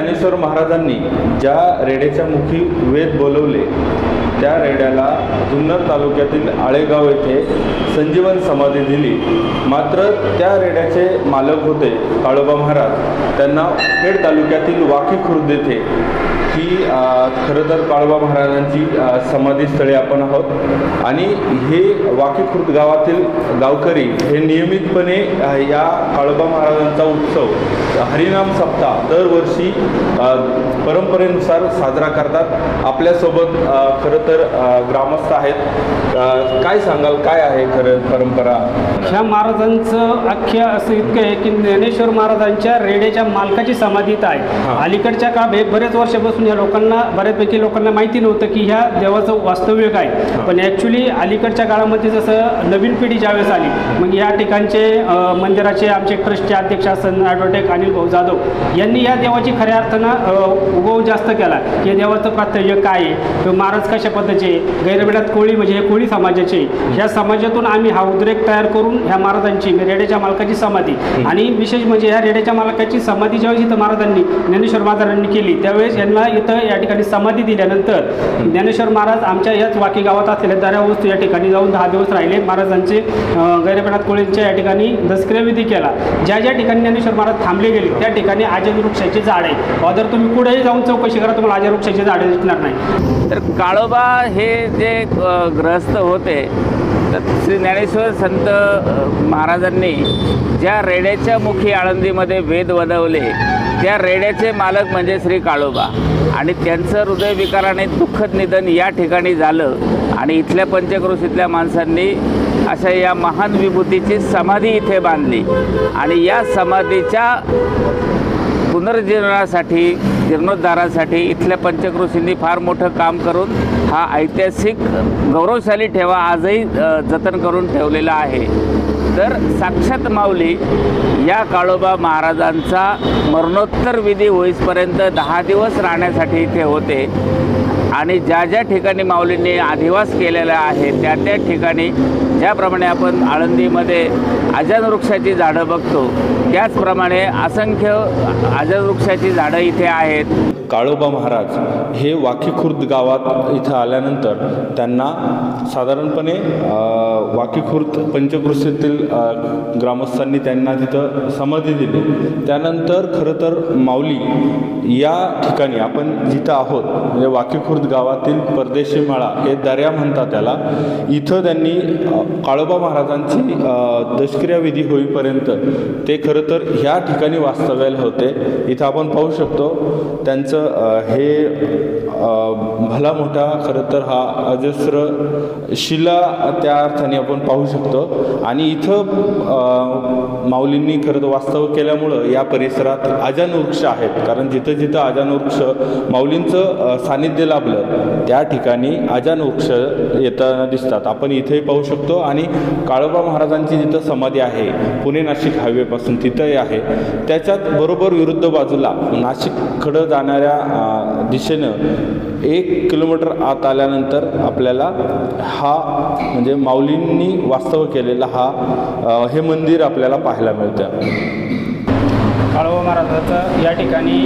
ज्ञानेश्वर महाराजांनी ज्या रेड्याच्या मुखी वेद बोलवले त्या रेड्याला जुन्नर तालुक्यातील आळेगाव येथे संजीवन समाधी दिली। मात्र त्या रेड्याचे मालक होते काळोबा महाराज, त्यांना खेड तालुक्यातील वाकी खुर्द येथे ही खरं तर काळोबा महाराजांची समाधीस्थळी आपण आहोत आणि हे वाकी खुर्द गावातील गावकरी हे नियमितपणे या काळोबा महाराजांचा उत्सव हरिनाम सप्ताह दरवर्षी परंपरेनुसार साजरा करतात। आपल्यासोबत खरं तर ग्रामस्थ आहेत, काय सांगाल काय आहे खरं परंपरा? ह्या महाराजांचं अख्ख्या असं इतकं आहे की ज्ञानेश्वर महाराजांच्या रेड्याच्या मालकाची समाधीत आहे। अलीकडच्या काळात बरेच वर्षापासून या लोकांना बऱ्यापैकी लोकांना माहिती नव्हतं की ह्या देवाचं वास्तव्य काय, पण ॲक्च्युली अलीकडच्या काळामध्ये जसं नवीन पिढी ज्यावेळेस आली मग या ठिकाणचे मंदिराचे आमचे ट्रस्टचे अध्यक्ष असतात ॲडव्होकेट अनिल भाऊ जाधव यांनी या देवाची खऱ्या अर्थानं उगव जास्त केला की या देवाचं प्रात्यक्षिक काय आहे, किंवा महाराज कशा पद्धतीचे गैरवेडात कोळी म्हणजे हे कोळी समाजाचे, ह्या समाजातून आम्ही हा उद्रेक तयार करून ह्या महाराजांची रेड्याच्या मालकाची समाधी आणि विशेष म्हणजे ह्या रेड्याच्या मालकाची समाधी ज्यावेळेस इथं महाराजांनी ज्ञानेश्वर महाराजांनी केली त्यावेळेस यांना इथं या ठिकाणी समाधी दिल्यानंतर ज्ञानेश्वर महाराज आमच्या याच वाकी गावात असलेल्या दर्यावस्तू या ठिकाणी जाऊन 10 दिवस राहिले। महाराजांचे गैरवेडात कोळींच्या या ठिकाणी दसक्रियाविधी केला। ज्या ज्या ठिकाणी ज्ञानेश्वर महाराज थांबले गेले त्या ठिकाणी आजन वृक्षाचे झाड आहे, अदर तुम्ही कुठेही जाऊन चौकशी करा तुम्हाला आजन वृक्षाचे झाडे दिसणार नाही। तर काळोबा हे जे ग्रहस्थ होते तर श्री ज्ञानेश्वर संत महाराजांनी ज्या रेड्याच्या मुखी आळंदीमध्ये वेद वदवले त्या रेड्याचे मालक म्हणजे श्री काळोबा आणि त्यांचं हृदयविकाराने दुःखद निधन या ठिकाणी झालं आणि इथल्या पंचक्रोशीतल्या माणसांनी अशा या महान विभूतीची समाधी इथे बांधली आणि या समाधीच्या पुनर्जीवनासाठी जीर्णोद्धारासाठी इथल्या पंचक्रोशींनी फार मोठं काम करून हा ऐतिहासिक गौरवशाली ठेवा आजही जतन करून ठेवलेला आहे। तर साक्षात माऊली या काळोबा महाराजांचा मरणोत्तर विधी होईपर्यंत 10 दिवस राहण्यासाठी इथे होते आणि ज्या ज्या ठिकाणी माऊलींनी अधिवास केलेला आहे त्या त्या ठिकाणी ज्याप्रमाणे आपण आळंदीमध्ये आजन वृक्षाची झाडं बघतो त्याचप्रमाणे असंख्य आजन वृक्षाची झाडं इथे आहेत। काळोबा महाराज हे वाकी खुर्द गावात इथं आल्यानंतर त्यांना साधारणपणे वाकी खुर्द पंचक्रोशीतील ग्रामस्थांनी त्यांना तिथं समाधी दिली। त्यानंतर खरं तर माऊली या ठिकाणी आपण जिथं आहोत म्हणजे वाकी खुर्द गावातील परदेशी माळा हे दर्या म्हणतात त्याला, इथं त्यांनी काळोबा महाराजांची दशक्रियाविधी होईपर्यंत ते खरं तर ह्या ठिकाणी वास्तव्याला होते। इथं आपण पाहू शकतो त्यांचं हे भला मोठा खरं तर हा अजस्र शिला त्या अर्थाने आपण पाहू शकतो आणि इथं माऊलींनी खरं तर वास्तव केल्यामुळं या परिसरात आजन वृक्ष आहेत, कारण जिथं जिथं आजन वृक्ष माऊलींचं सानिध्य लाभलं त्या ठिकाणी आजन वृक्ष येताना दिसतात। आपण इथेही पाहू शकतो आणि काळोबा महाराजांची जिथं समाधी आहे पुणे नाशिक हायवेपासून तिथंही आहे, त्याच्यात बरोबर विरुद्ध बाजूला नाशिककडं जाणाऱ्या दिशेनं 1 किलोमीटर आत आल्यानंतर आपल्याला हा म्हणजे माऊलींनी वास्तव केलेला हे मंदिर आपल्याला पाहायला मिळतं। काळोबा महाराजाचं या ठिकाणी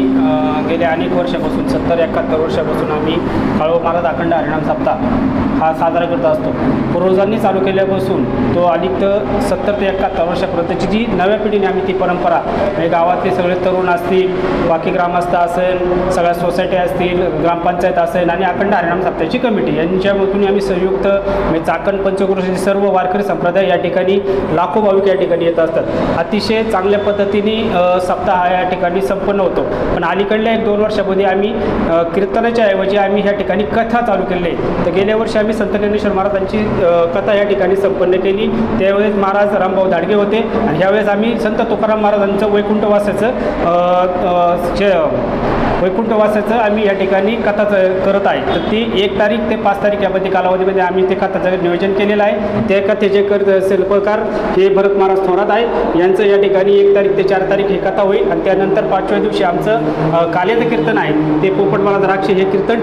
गेल्या अनेक वर्षापासून 70-71 वर्षापासून आम्ही काळोबा महाराज अखंड हरिनाम सप्ताह हा साजरा करत असतो। पूर्वजांनी चालू केल्यापासून तो अलीक 70 ते 71 वर्षापर्यंतची जी नव्या पिढीने आम्ही ती परंपरा म्हणजे गावातले सगळे तरुण असतील, बाकी ग्रामस्थ असेल, सगळ्या सोसायटी असतील, ग्रामपंचायत असेल आणि अखंड हरिनाम सप्ताहाची कमिटी यांच्यामधून आम्ही संयुक्त म्हणजे चाकण पंचक्रोशीचे सर्व वारकरी संप्रदाय या ठिकाणी लाखो भाविक या ठिकाणी येत असतात। अतिशय चांगल्या पद्धतीने सप्ताह या ठिकाणी संपन्न होतो। पण अलीकडल्या 1-2 वर्षामध्ये आम्ही कीर्तनाच्या ऐवजी आम्ही ह्या ठिकाणी कथा चालू केली आहे। तर गेल्या वर्षी आम्ही संत ज्ञानेश्वर महाराजांची कथा या ठिकाणी संपन्न केली, त्यावेळेस महाराज रामभाऊ धाडगे होते आणि ह्यावेळेस आम्ही संत तुकाराम महाराजांचं वैकुंठवासाचं आम्ही या ठिकाणी कथा करत आहे। तर ती 1 तारीख ते 5 तारीख यामध्ये कालावधीमध्ये आम्ही ते कथाचं नियोजन केलेलं आहे। त्या कथेचे शिल्पकार हे भरत महाराज थोरात आहे यांचं या ठिकाणी 1 तारीख ते 4 तारीख ही कथा होईल आणि त्यानंतर 5व्या दिवशी आमचं काल्याचं कीर्तन आहे, ते पोपटमाला द्राक्षे हे कीर्तन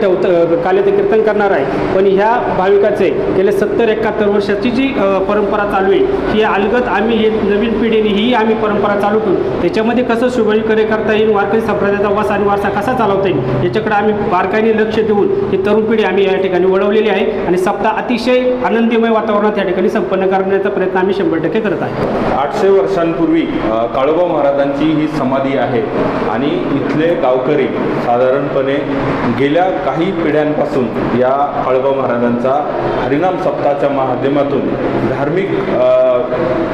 काल्याचं कीर्तन करणार आहे। पण ह्या भाविकाचे गेले 70-71 वर्षाची जी परंपरा चालू आहे ही अलगत आम्ही हे नवीन पिढीने ही आम्ही परंपरा चालू करू, त्याच्यामध्ये कसं शुभकारी करता येईल, वारकरी संप्रदायाचा वास आणि वारसा कसा चालवता येईल याच्याकडे आम्ही बारकाईने लक्ष देऊन ही तरुण पिढी आम्ही या ठिकाणी वळवलेली आहे आणि सप्ताह अतिशय आनंदमय वातावरणात या ठिकाणी संपन्न करण्याचा प्रयत्न आम्ही 100% करत आहे. 800 वर्षांपूर्वी काळोबा महाराजांची ही समाधी आहे आणि इथले गावकरी साधारणपणे गेल्या काही पिढ्यांपासून या काळोबा महाराजांचा हरिनाम सप्ताहाच्या माध्यमातून धार्मिक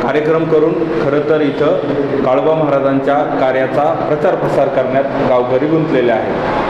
कार्यक्रम करून खरं तर इथं काळोबा महाराजांच्या कार्याचा प्रचार प्रसार करण्यात गावकरी गुंतलेले आहेत.